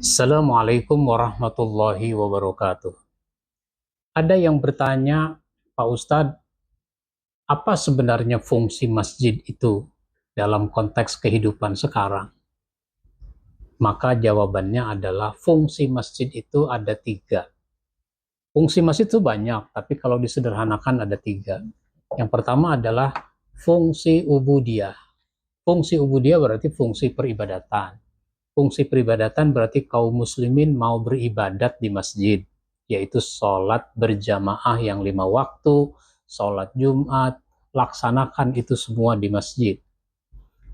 Assalamualaikum warahmatullahi wabarakatuh. Ada yang bertanya, Pak Ustadz, apa sebenarnya fungsi masjid itu dalam konteks kehidupan sekarang? Maka jawabannya adalah fungsi masjid itu ada tiga. Fungsi masjid itu banyak, tapi kalau disederhanakan ada tiga. Yang pertama adalah fungsi ubudiyah. Fungsi ubudiyah berarti fungsi peribadatan. Fungsi peribadatan berarti kaum muslimin mau beribadat di masjid, yaitu sholat berjamaah yang 5 waktu, sholat Jumat, laksanakan itu semua di masjid.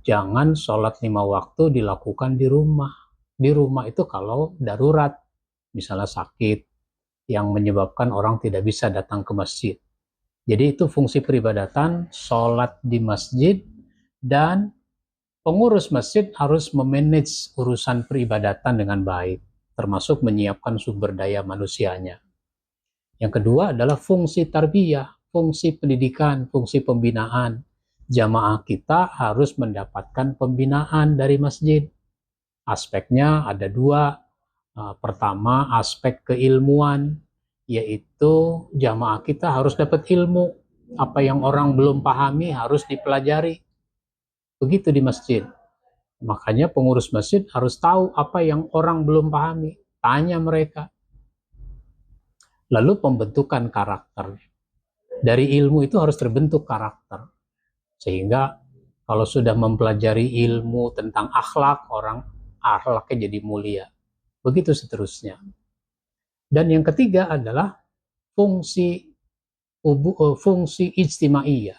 Jangan sholat 5 waktu dilakukan di rumah. Di rumah itu kalau darurat, misalnya sakit, yang menyebabkan orang tidak bisa datang ke masjid. Jadi itu fungsi peribadatan, sholat di masjid, dan pengurus masjid harus memanage urusan peribadatan dengan baik, termasuk menyiapkan sumber daya manusianya. Yang kedua adalah fungsi tarbiyah, fungsi pendidikan, fungsi pembinaan. Jamaah kita harus mendapatkan pembinaan dari masjid. Aspeknya ada dua. Pertama, aspek keilmuan, yaitu jamaah kita harus dapat ilmu. Apa yang orang belum pahami harus dipelajari. Begitu di masjid. Makanya pengurus masjid harus tahu apa yang orang belum pahami. Tanya mereka. Lalu pembentukan karakter. Dari ilmu itu harus terbentuk karakter. Sehingga kalau sudah mempelajari ilmu tentang akhlak, orang akhlaknya jadi mulia. Begitu seterusnya. Dan yang ketiga adalah fungsi ijtimaiyah,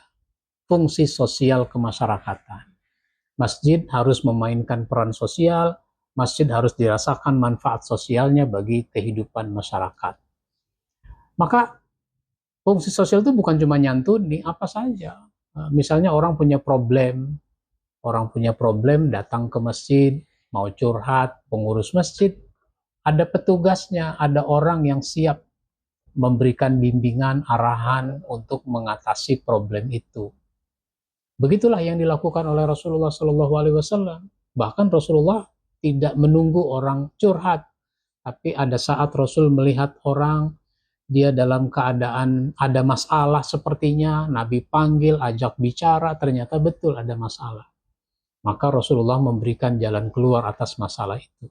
fungsi sosial kemasyarakatan. Masjid harus memainkan peran sosial, masjid harus dirasakan manfaat sosialnya bagi kehidupan masyarakat. Maka fungsi sosial itu bukan cuma nyantuni, apa saja. Misalnya orang punya problem datang ke masjid, mau curhat, pengurus masjid, ada petugasnya, ada orang yang siap memberikan bimbingan, arahan untuk mengatasi problem itu. Begitulah yang dilakukan oleh Rasulullah SAW. Bahkan Rasulullah tidak menunggu orang curhat, tapi ada saat Rasul melihat orang dia dalam keadaan ada masalah sepertinya, Nabi panggil, ajak bicara, ternyata betul ada masalah. Maka Rasulullah memberikan jalan keluar atas masalah itu.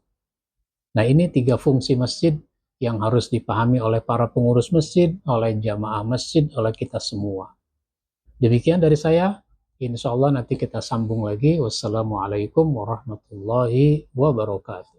Nah, ini tiga fungsi masjid yang harus dipahami oleh para pengurus masjid, oleh jamaah masjid, oleh kita semua. Demikian dari saya. Insya Allah nanti kita sambung lagi. Wassalamualaikum warahmatullahi wabarakatuh.